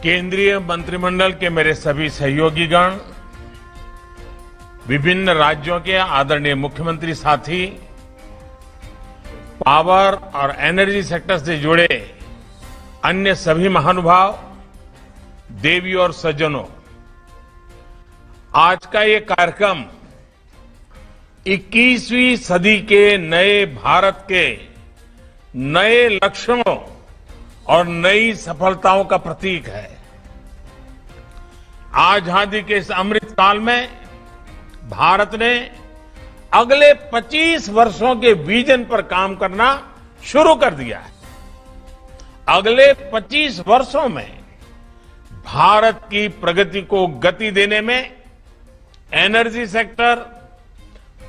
केंद्रीय मंत्रिमंडल के मेरे सभी सहयोगीगण, विभिन्न राज्यों के आदरणीय मुख्यमंत्री साथी, पावर और एनर्जी सेक्टर से जुड़े अन्य सभी महानुभाव, देवी और सज्जनों, आज का ये कार्यक्रम 21वीं सदी के नए भारत के नए लक्ष्यों और नई सफलताओं का प्रतीक है। आजादी के इस अमृत काल में भारत ने अगले 25 वर्षों के विजन पर काम करना शुरू कर दिया है। अगले 25 वर्षों में भारत की प्रगति को गति देने में एनर्जी सेक्टर,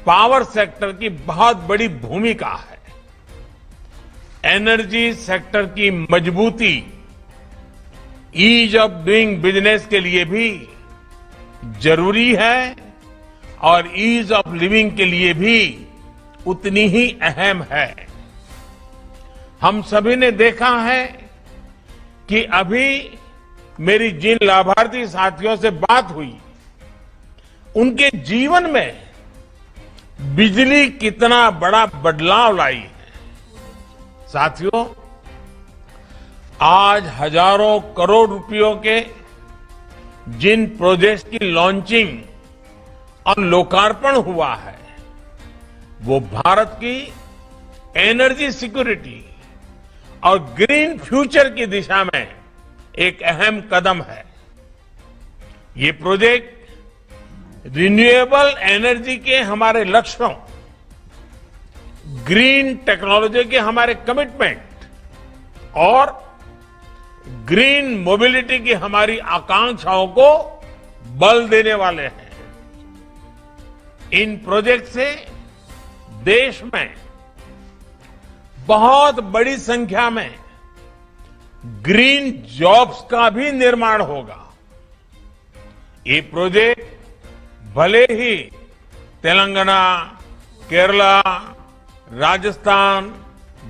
पावर सेक्टर की बहुत बड़ी भूमिका है। एनर्जी सेक्टर की मजबूती ईज ऑफ डूइंग बिजनेस के लिए भी जरूरी है और ईज ऑफ लिविंग के लिए भी उतनी ही अहम है। हम सभी ने देखा है कि अभी मेरी जिन लाभार्थी साथियों से बात हुई, उनके जीवन में बिजली कितना बड़ा बदलाव लाई है। साथियों, आज हजारों करोड़ रुपयों के जिन प्रोजेक्ट्स की लॉन्चिंग और लोकार्पण हुआ है, वो भारत की एनर्जी सिक्योरिटी और ग्रीन फ्यूचर की दिशा में एक अहम कदम है। ये प्रोजेक्ट रिन्यूएबल एनर्जी के हमारे लक्ष्यों, ग्रीन टेक्नोलॉजी के हमारे कमिटमेंट और ग्रीन मोबिलिटी की हमारी आकांक्षाओं को बल देने वाले हैं। इन प्रोजेक्ट से देश में बहुत बड़ी संख्या में ग्रीन जॉब्स का भी निर्माण होगा। ये प्रोजेक्ट भले ही तेलंगाना, केरला, राजस्थान,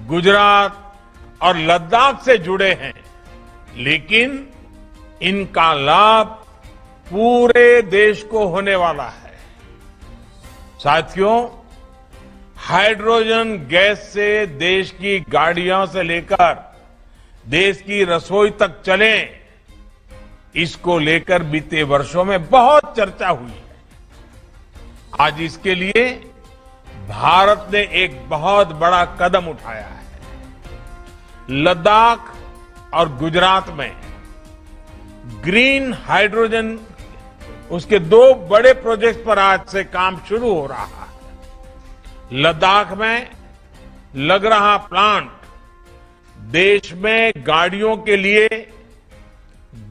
गुजरात और लद्दाख से जुड़े हैं, लेकिन इनका लाभ पूरे देश को होने वाला है। साथियों, हाइड्रोजन गैस से देश की गाड़ियों से लेकर देश की रसोई तक चले, इसको लेकर बीते वर्षों में बहुत चर्चा हुई है। आज इसके लिए भारत ने एक बहुत बड़ा कदम उठाया है। लद्दाख और गुजरात में ग्रीन हाइड्रोजन, उसके 2 बड़े प्रोजेक्ट पर आज से काम शुरू हो रहा है। लद्दाख में लग रहा प्लांट देश में गाड़ियों के लिए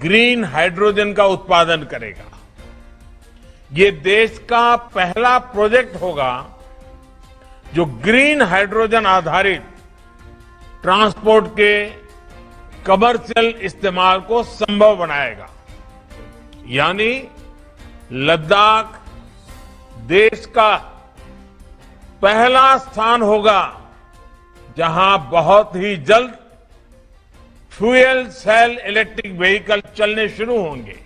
ग्रीन हाइड्रोजन का उत्पादन करेगा। ये देश का पहला प्रोजेक्ट होगा जो ग्रीन हाइड्रोजन आधारित ट्रांसपोर्ट के कमर्शियल इस्तेमाल को संभव बनाएगा। यानी लद्दाख देश का पहला स्थान होगा जहां बहुत ही जल्द फ्यूल सेल इलेक्ट्रिक व्हीकल चलने शुरू होंगे।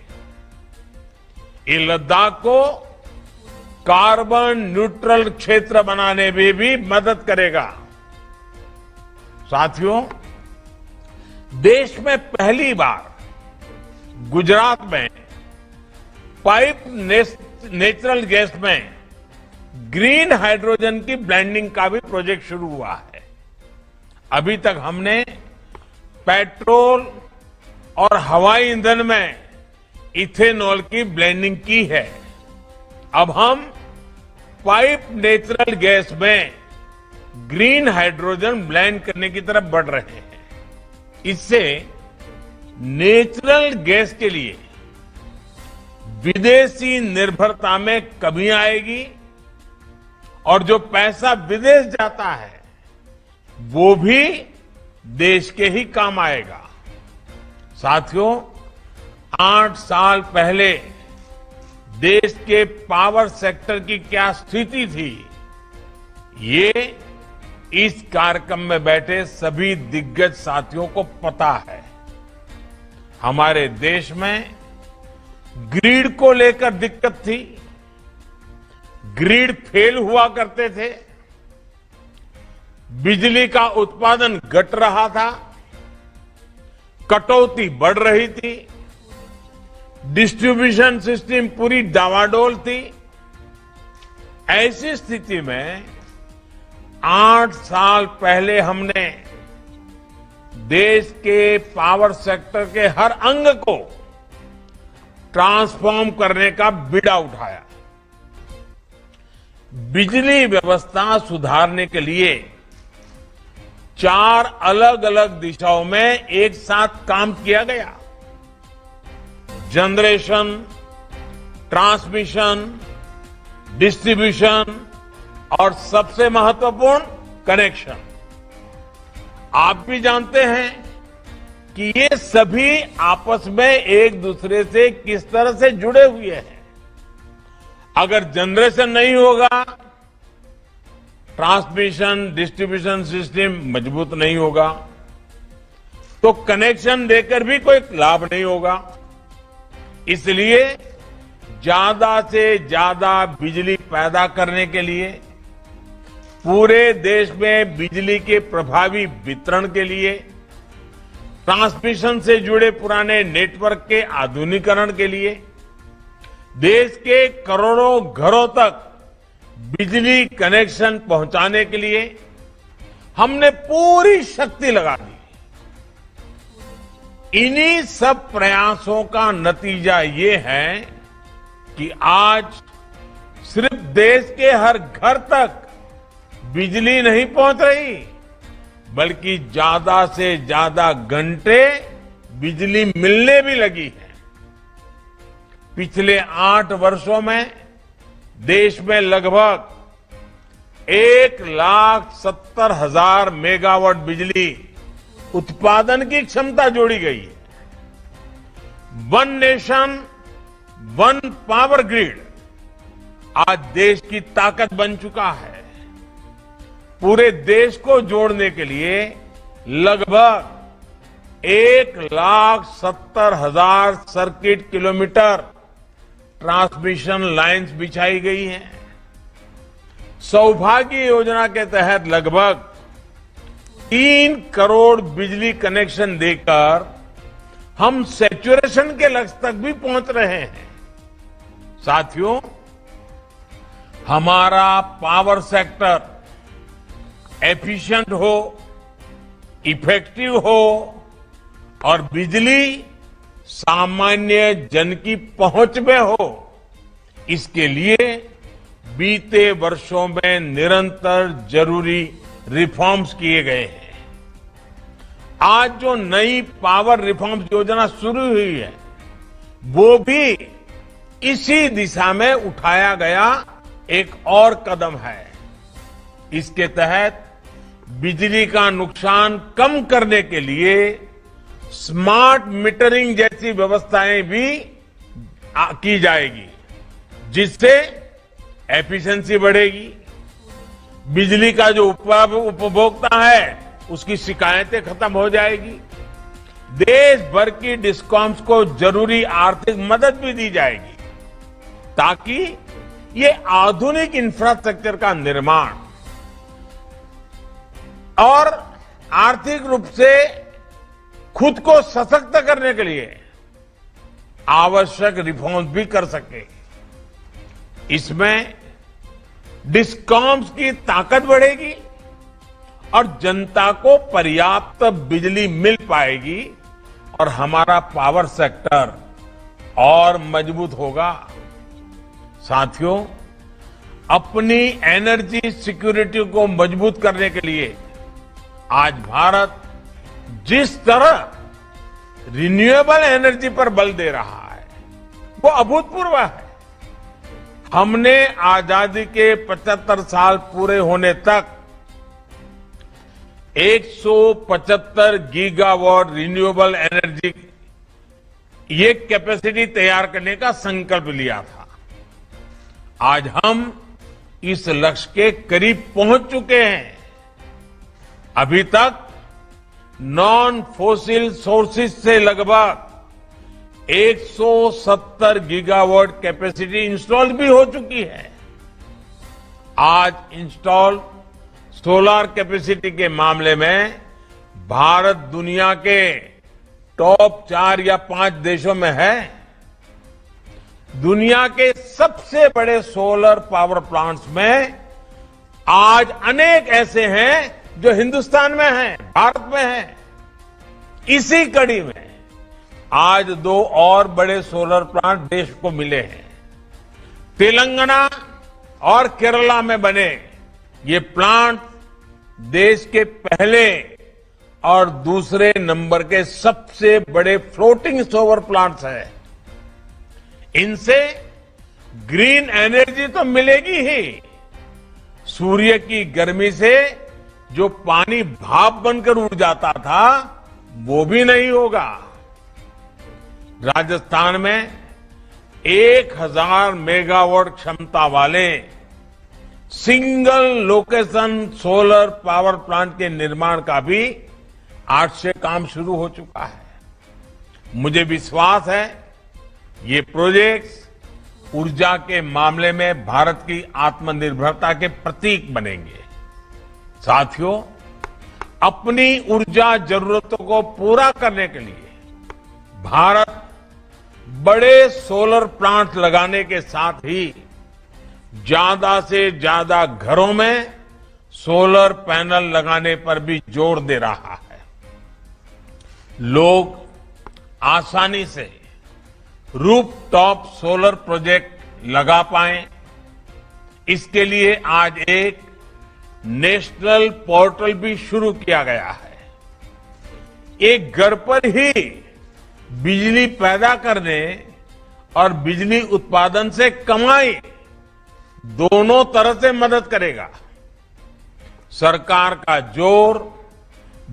ये लद्दाख को कार्बन न्यूट्रल क्षेत्र बनाने में भी मदद करेगा। साथियों, देश में पहली बार गुजरात में पाइप नेचुरल गैस में ग्रीन हाइड्रोजन की ब्लेंडिंग का भी प्रोजेक्ट शुरू हुआ है। अभी तक हमने पेट्रोल और हवाई ईंधन में इथेनॉल की ब्लेंडिंग की है। अब हम पाइप नेचुरल गैस में ग्रीन हाइड्रोजन ब्लेंड करने की तरफ बढ़ रहे हैं। इससे नेचुरल गैस के लिए विदेशी निर्भरता में कमी आएगी और जो पैसा विदेश जाता है वो भी देश के ही काम आएगा। साथियों, 8 साल पहले देश के पावर सेक्टर की क्या स्थिति थी, ये इस कार्यक्रम में बैठे सभी दिग्गज साथियों को पता है। हमारे देश में ग्रिड को लेकर दिक्कत थी। ग्रिड फेल हुआ करते थे, बिजली का उत्पादन घट रहा था, कटौती बढ़ रही थी, डिस्ट्रीब्यूशन सिस्टम पूरी डावाडोल थी। ऐसी स्थिति में 8 साल पहले हमने देश के पावर सेक्टर के हर अंग को ट्रांसफॉर्म करने का बीड़ा उठाया। बिजली व्यवस्था सुधारने के लिए 4 अलग अलग दिशाओं में एक साथ काम किया गया। जनरेशन, ट्रांसमिशन, डिस्ट्रीब्यूशन और सबसे महत्वपूर्ण कनेक्शन। आप भी जानते हैं कि ये सभी आपस में एक दूसरे से किस तरह से जुड़े हुए हैं। अगर जनरेशन नहीं होगा, ट्रांसमिशन, डिस्ट्रीब्यूशन सिस्टम मजबूत नहीं होगा, तो कनेक्शन देकर भी कोई लाभ नहीं होगा। इसलिए ज्यादा से ज्यादा बिजली पैदा करने के लिए, पूरे देश में बिजली के प्रभावी वितरण के लिए, ट्रांसमिशन से जुड़े पुराने नेटवर्क के आधुनिकीकरण के लिए, देश के करोड़ों घरों तक बिजली कनेक्शन पहुंचाने के लिए हमने पूरी शक्ति लगा दी। इन्हीं सब प्रयासों का नतीजा ये है कि आज सिर्फ देश के हर घर तक बिजली नहीं पहुंच रही, बल्कि ज्यादा से ज्यादा घंटे बिजली मिलने भी लगी है। पिछले 8 वर्षों में देश में लगभग 1,70,000 मेगावाट बिजली उत्पादन की क्षमता जोड़ी गई है। One nation, one power grid आज देश की ताकत बन चुका है। पूरे देश को जोड़ने के लिए लगभग 1,70,000 सर्किट किलोमीटर ट्रांसमिशन लाइंस बिछाई गई हैं। सौभाग्य योजना के तहत लगभग 3 करोड़ बिजली कनेक्शन देकर हम सैचुरेशन के लक्ष्य तक भी पहुंच रहे हैं। साथियों, हमारा पावर सेक्टर एफिशिएंट हो, इफेक्टिव हो और बिजली सामान्य जन की पहुंच में हो, इसके लिए बीते वर्षों में निरंतर जरूरी रिफॉर्म्स किए गए हैं। आज जो नई पावर रिफॉर्म्स योजना शुरू हुई है, वो भी इसी दिशा में उठाया गया एक और कदम है। इसके तहत बिजली का नुकसान कम करने के लिए स्मार्ट मीटरिंग जैसी व्यवस्थाएं भी की जाएगी, जिससे एफिशिएंसी बढ़ेगी। बिजली का जो उपभोक्ता है, उसकी शिकायतें खत्म हो जाएगी। देश भर की डिस्कॉम्स को जरूरी आर्थिक मदद भी दी जाएगी, ताकि ये आधुनिक इंफ्रास्ट्रक्चर का निर्माण और आर्थिक रूप से खुद को सशक्त करने के लिए आवश्यक रिफॉर्म्स भी कर सके। इसमें डिस्कॉम्स की ताकत बढ़ेगी और जनता को पर्याप्त बिजली मिल पाएगी और हमारा पावर सेक्टर और मजबूत होगा। साथियों, अपनी एनर्जी सिक्योरिटी को मजबूत करने के लिए आज भारत जिस तरह रिन्यूएबल एनर्जी पर बल दे रहा है, वो अभूतपूर्व है। हमने आजादी के 75 साल पूरे होने तक 175 गीगावाट रिन्यूएबल एनर्जी ये कैपेसिटी तैयार करने का संकल्प लिया था। आज हम इस लक्ष्य के करीब पहुंच चुके हैं। अभी तक नॉन फोसिल सोर्सेज से लगभग 170 गीगावाट कैपेसिटी इंस्टॉल भी हो चुकी है। आज इंस्टॉल सोलर कैपेसिटी के मामले में भारत दुनिया के टॉप 4 या 5 देशों में है। दुनिया के सबसे बड़े सोलर पावर प्लांट्स में आज अनेक ऐसे हैं जो हिंदुस्तान में हैं, भारत में हैं। इसी कड़ी में आज 2 और बड़े सोलर प्लांट देश को मिले हैं। तेलंगाना और केरला में बने ये प्लांट देश के पहले और दूसरे नंबर के सबसे बड़े फ्लोटिंग सोलर प्लांट्स हैं। इनसे ग्रीन एनर्जी तो मिलेगी ही, सूर्य की गर्मी से जो पानी भाप बनकर उड़ जाता था वो भी नहीं होगा। राजस्थान में 1000 मेगावाट क्षमता वाले single location solar power plant के निर्माण का भी आज से काम शुरू हो चुका है। मुझे विश्वास है ये प्रोजेक्ट्स ऊर्जा के मामले में भारत की आत्मनिर्भरता के प्रतीक बनेंगे। साथियों, अपनी ऊर्जा जरूरतों को पूरा करने के लिए भारत बड़े सोलर प्लांट लगाने के साथ ही ज्यादा से ज्यादा घरों में सोलर पैनल लगाने पर भी जोर दे रहा है। लोग आसानी से रूफटॉप सोलर प्रोजेक्ट लगा पाएं, इसके लिए आज एक नेशनल पोर्टल भी शुरू किया गया है। एक घर पर ही बिजली पैदा करने और बिजली उत्पादन से कमाई दोनों तरह से मदद करेगा। सरकार का जोर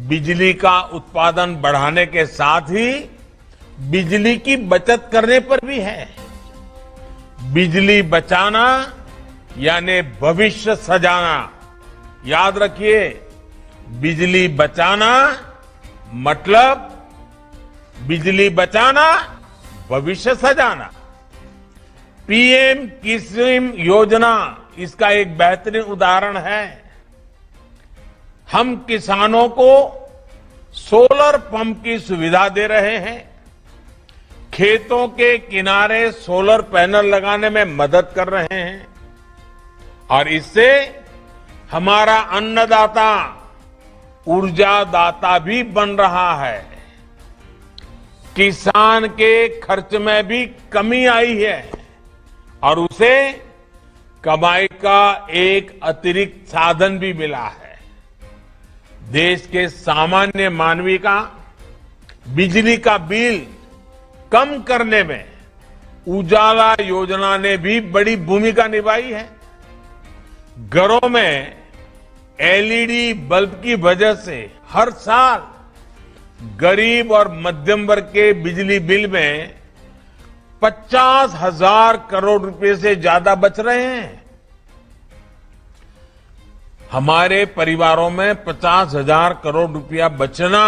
बिजली का उत्पादन बढ़ाने के साथ ही बिजली की बचत करने पर भी है। बिजली बचाना यानी भविष्य सजाना। याद रखिए, बिजली बचाना मतलब बिजली बचाना, भविष्य सजाना। पीएम किसान योजना इसका एक बेहतरीन उदाहरण है। हम किसानों को सोलर पंप की सुविधा दे रहे हैं, खेतों के किनारे सोलर पैनल लगाने में मदद कर रहे हैं और इससे हमारा अन्नदाता ऊर्जा दाता भी बन रहा है। किसान के खर्च में भी कमी आई है और उसे कमाई का एक अतिरिक्त साधन भी मिला है। देश के सामान्य मानवी का बिजली का बिल कम करने में उजाला योजना ने भी बड़ी भूमिका निभाई है। घरों में एलईडी बल्ब की वजह से हर साल गरीब और मध्यम वर्ग के बिजली बिल में 50,000 करोड़ रुपए से ज्यादा बच रहे हैं। हमारे परिवारों में 50,000 करोड़ रुपया बचना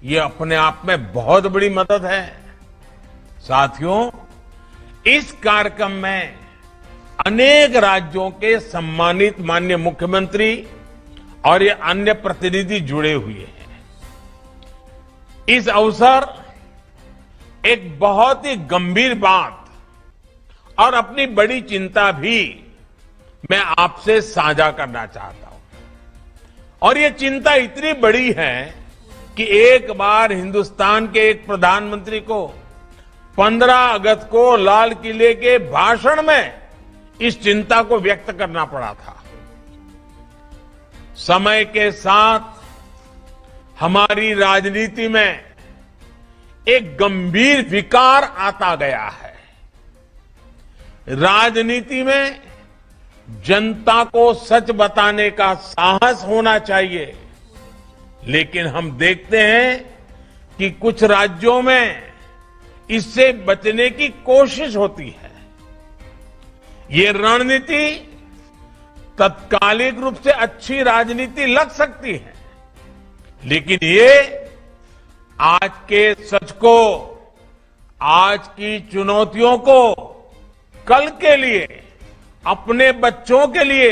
ये अपने आप में बहुत बड़ी मदद है। साथियों, इस कार्यक्रम में अनेक राज्यों के सम्मानित माननीय मुख्यमंत्री और ये अन्य प्रतिनिधि जुड़े हुए हैं। इस अवसर एक बहुत ही गंभीर बात और अपनी बड़ी चिंता भी मैं आपसे साझा करना चाहता हूं। और ये चिंता इतनी बड़ी है कि एक बार हिंदुस्तान के एक प्रधानमंत्री को 15 अगस्त को लाल किले के भाषण में इस चिंता को व्यक्त करना पड़ा था। समय के साथ हमारी राजनीति में एक गंभीर विकार आता गया है। राजनीति में जनता को सच बताने का साहस होना चाहिए, लेकिन हम देखते हैं कि कुछ राज्यों में इससे बचने की कोशिश होती है। ये रणनीति तत्कालिक रूप से अच्छी राजनीति लग सकती है, लेकिन ये आज के सच को आज की चुनौतियों को कल के लिए, अपने बच्चों के लिए,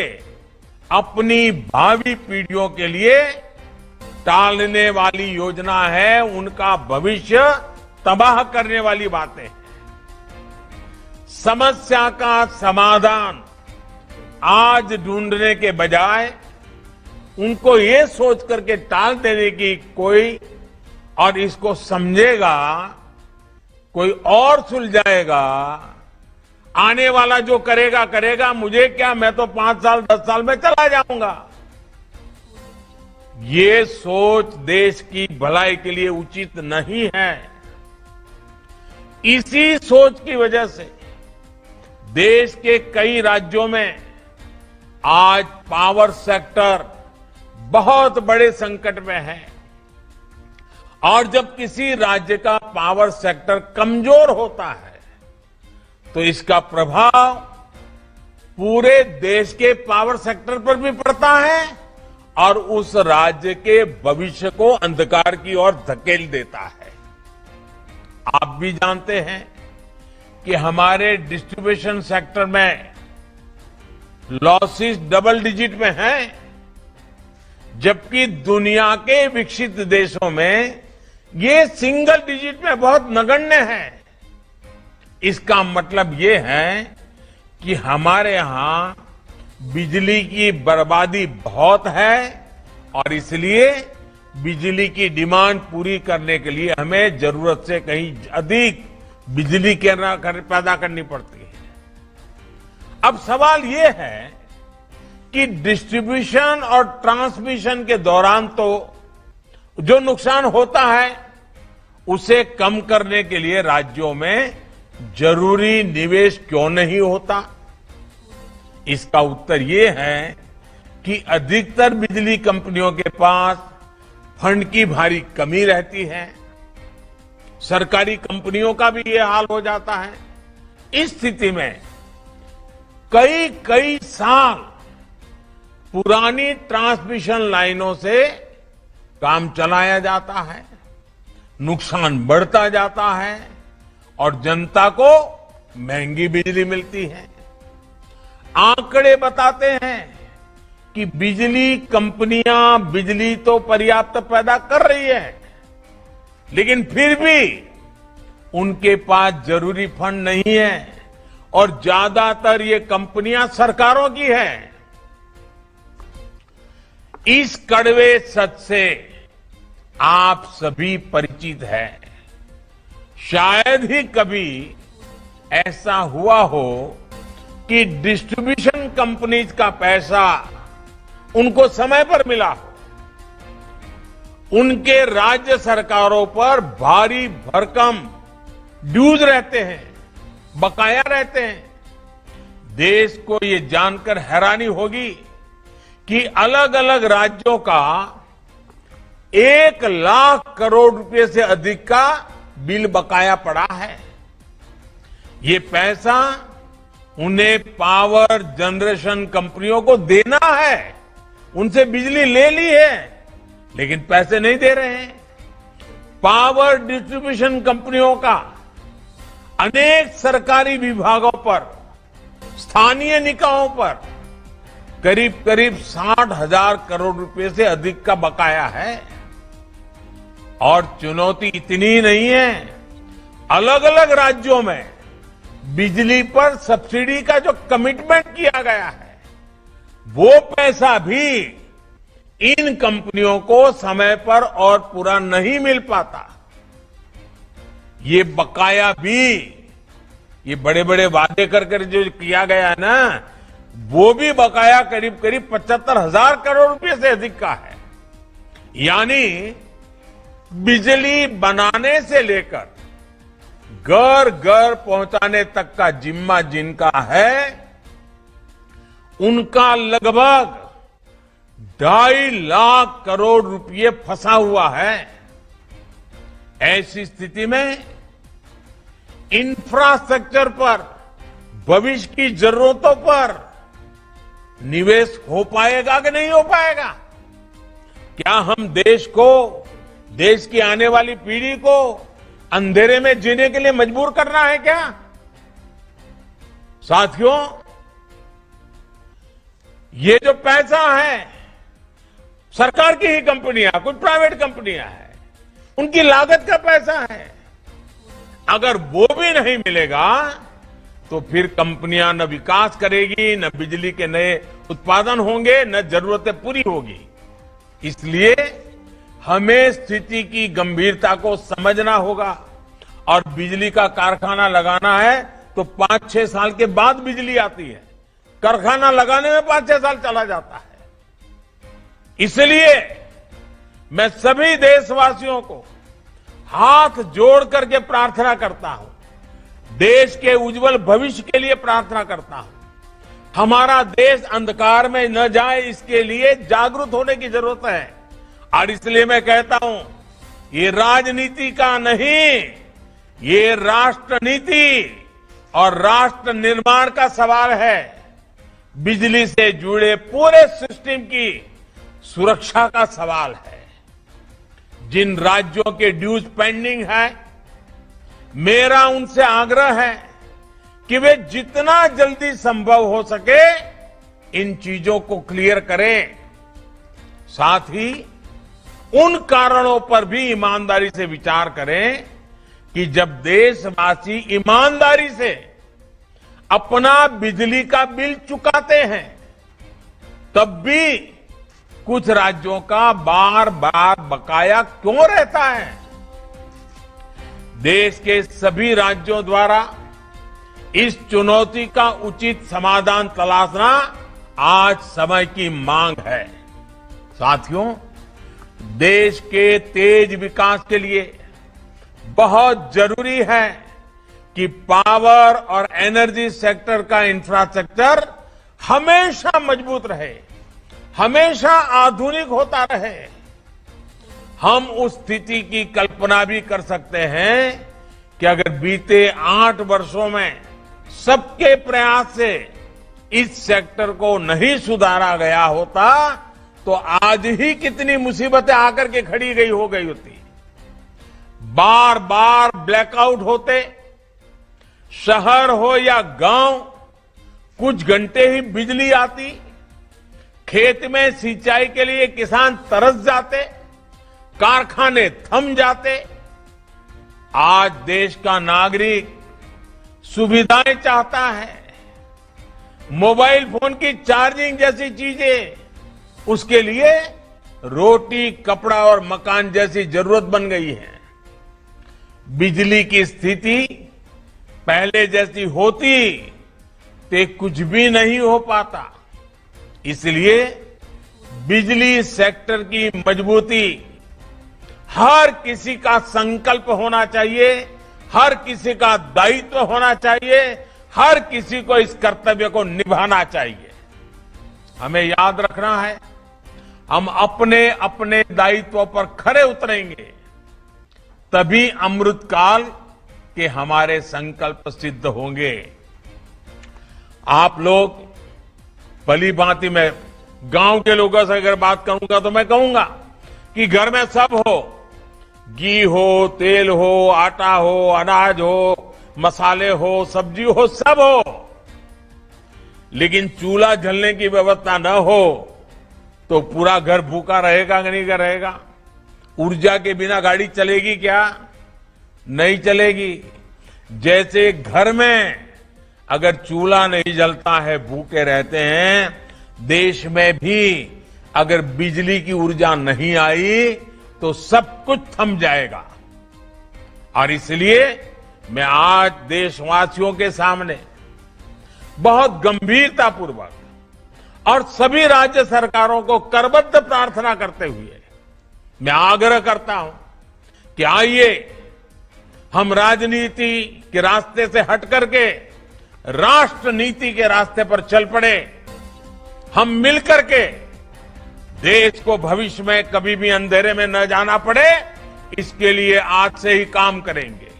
अपनी भावी पीढ़ियों के लिए टालने वाली योजना है। उनका भविष्य तबाह करने वाली बातें हैं। समस्या का समाधान आज ढूंढने के बजाय उनको ये सोच करके टाल देने की कोई और इसको समझेगा, कोई और सुलझाएगा, आने वाला जो करेगा करेगा, मुझे क्या, मैं तो 5 साल 10 साल में चला जाऊंगा। ये सोच देश की भलाई के लिए उचित नहीं है। इसी सोच की वजह से देश के कई राज्यों में आज पावर सेक्टर बहुत बड़े संकट में है। और जब किसी राज्य का पावर सेक्टर कमजोर होता है तो इसका प्रभाव पूरे देश के पावर सेक्टर पर भी पड़ता है और उस राज्य के भविष्य को अंधकार की ओर धकेल देता है। आप भी जानते हैं कि हमारे डिस्ट्रीब्यूशन सेक्टर में लॉसेस डबल डिजिट में हैं, जबकि दुनिया के विकसित देशों में ये सिंगल डिजिट में बहुत नगण्य है। इसका मतलब ये है कि हमारे यहां बिजली की बर्बादी बहुत है और इसलिए बिजली की डिमांड पूरी करने के लिए हमें जरूरत से कहीं अधिक बिजली पैदा करनी पड़ती है। अब सवाल ये है कि डिस्ट्रीब्यूशन और ट्रांसमिशन के दौरान तो जो नुकसान होता है उसे कम करने के लिए राज्यों में जरूरी निवेश क्यों नहीं होता? इसका उत्तर ये है कि अधिकतर बिजली कंपनियों के पास फंड की भारी कमी रहती है। सरकारी कंपनियों का भी ये हाल हो जाता है। इस स्थिति में कई कई साल पुरानी ट्रांसमिशन लाइनों से काम चलाया जाता है, नुकसान बढ़ता जाता है और जनता को महंगी बिजली मिलती है। आंकड़े बताते हैं कि बिजली कंपनियां बिजली तो पर्याप्त पैदा कर रही है, लेकिन फिर भी उनके पास जरूरी फंड नहीं है और ज्यादातर ये कंपनियां सरकारों की है। इस कड़वे सच से आप सभी परिचित हैं। शायद ही कभी ऐसा हुआ हो कि डिस्ट्रीब्यूशन कंपनीज का पैसा उनको समय पर मिला हो। उनके राज्य सरकारों पर भारी भरकम ड्यूज रहते हैं, बकाया रहते हैं। देश को ये जानकर हैरानी होगी कि अलग अलग राज्यों का 1 लाख करोड़ रुपए से अधिक का बिल बकाया पड़ा है। ये पैसा उन्हें पावर जनरेशन कंपनियों को देना है। उनसे बिजली ले ली है लेकिन पैसे नहीं दे रहे हैं। पावर डिस्ट्रीब्यूशन कंपनियों का अनेक सरकारी विभागों पर, स्थानीय निकायों पर करीब करीब 60,000 करोड़ रुपए से अधिक का बकाया है। और चुनौती इतनी नहीं है, अलग अलग राज्यों में बिजली पर सब्सिडी का जो कमिटमेंट किया गया है वो पैसा भी इन कंपनियों को समय पर और पूरा नहीं मिल पाता। ये बकाया भी, ये बड़े बड़े वादे कर जो किया गया है ना, वो भी बकाया करीब करीब 75,000 करोड़ रुपए से अधिक का है। यानी बिजली बनाने से लेकर घर घर पहुंचाने तक का जिम्मा जिनका है, उनका लगभग 2.5 लाख करोड़ रुपए फंसा हुआ है। ऐसी स्थिति में इंफ्रास्ट्रक्चर पर, भविष्य की जरूरतों पर निवेश हो पाएगा कि नहीं हो पाएगा? क्या हम देश को, देश की आने वाली पीढ़ी को अंधेरे में जीने के लिए मजबूर करना है क्या? साथियों, ये जो पैसा है सरकार की ही कंपनियां, कुछ प्राइवेट कंपनियां हैं, उनकी लागत का पैसा है। अगर वो भी नहीं मिलेगा तो फिर कंपनियां न विकास करेगी, न बिजली के नए उत्पादन होंगे, न जरूरतें पूरी होगी। इसलिए हमें स्थिति की गंभीरता को समझना होगा और बिजली का कारखाना लगाना है तो 5-6 साल के बाद बिजली आती है। कारखाना लगाने में 5-6 साल चला जाता है। इसलिए मैं सभी देशवासियों को हाथ जोड़ करके प्रार्थना करता हूं, देश के उज्जवल भविष्य के लिए प्रार्थना करता हूं। हमारा देश अंधकार में न जाए, इसके लिए जागरूक होने की जरूरत है। और इसलिए मैं कहता हूं, ये राजनीति का नहीं, ये राष्ट्र नीति और राष्ट्र निर्माण का सवाल है। बिजली से जुड़े पूरे सिस्टम की सुरक्षा का सवाल है। जिन राज्यों के ड्यूज पेंडिंग है, मेरा उनसे आग्रह है कि वे जितना जल्दी संभव हो सके इन चीजों को क्लियर करें। साथ ही उन कारणों पर भी ईमानदारी से विचार करें कि जब देशवासी ईमानदारी से अपना बिजली का बिल चुकाते हैं, तब भी कुछ राज्यों का बार बार बकाया क्यों रहता है? देश के सभी राज्यों द्वारा इस चुनौती का उचित समाधान तलाशना आज समय की मांग है। साथियों, देश के तेज विकास के लिए बहुत जरूरी है कि पावर और एनर्जी सेक्टर का इंफ्रास्ट्रक्चर हमेशा मजबूत रहे, हमेशा आधुनिक होता रहे। हम उस स्थिति की कल्पना भी कर सकते हैं कि अगर बीते 8 वर्षों में सबके प्रयास से इस सेक्टर को नहीं सुधारा गया होता तो आज ही कितनी मुसीबतें आकर के खड़ी हो गई होती। बार बार ब्लैकआउट होते, शहर हो या गांव, कुछ घंटे ही बिजली आती, खेत में सिंचाई के लिए किसान तरस जाते, कारखाने थम जाते। आज देश का नागरिक सुविधाएं चाहता है, मोबाइल फोन की चार्जिंग जैसी चीजें उसके लिए रोटी, कपड़ा और मकान जैसी जरूरत बन गई है। बिजली की स्थिति पहले जैसी होती तो कुछ भी नहीं हो पाता। इसलिए बिजली सेक्टर की मजबूती हर किसी का संकल्प होना चाहिए, हर किसी का दायित्व होना चाहिए, हर किसी को इस कर्तव्य को निभाना चाहिए। हमें याद रखना है, हम अपने अपने दायित्वों पर खरे उतरेंगे तभी अमृतकाल के हमारे संकल्प सिद्ध होंगे। आप लोग भली भांति, मैं गांव के लोगों से अगर बात करूंगा तो मैं कहूंगा कि घर में सब हो, घी हो, तेल हो, आटा हो, अनाज हो, मसाले हो, सब्जी हो, सब हो, लेकिन चूल्हा जलने की व्यवस्था न हो तो पूरा घर भूखा रहेगा कि नहीं रहेगा? ऊर्जा के बिना गाड़ी चलेगी क्या? नहीं चलेगी। जैसे घर में अगर चूल्हा नहीं जलता है, भूखे रहते हैं, देश में भी अगर बिजली की ऊर्जा नहीं आई तो सब कुछ थम जाएगा। और इसलिए मैं आज देशवासियों के सामने बहुत गंभीरतापूर्वक और सभी राज्य सरकारों को करबद्ध प्रार्थना करते हुए मैं आग्रह करता हूं कि आइए हम राजनीति के रास्ते से हट करके राष्ट्र नीति के रास्ते पर चल पड़े। हम मिलकर के देश को भविष्य में कभी भी अंधेरे में न जाना पड़े, इसके लिए आज से ही काम करेंगे,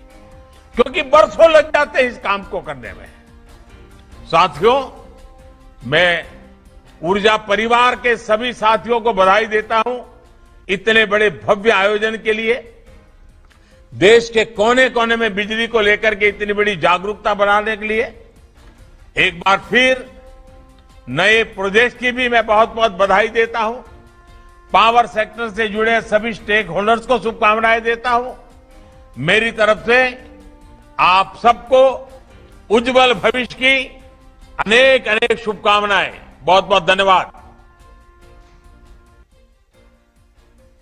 क्योंकि बरसों लग जाते हैं इस काम को करने में। साथियों, मैं ऊर्जा परिवार के सभी साथियों को बधाई देता हूं इतने बड़े भव्य आयोजन के लिए। देश के कोने कोने में बिजली को लेकर के इतनी बड़ी जागरूकता बनाने के लिए एक बार फिर नए प्रोजेक्ट की भी मैं बहुत बहुत बधाई देता हूं। पावर सेक्टर से जुड़े सभी स्टेक होल्डर्स को शुभकामनाएं देता हूं। मेरी तरफ से आप सबको उज्जवल भविष्य की अनेक अनेक शुभकामनाएं। बहुत बहुत धन्यवाद।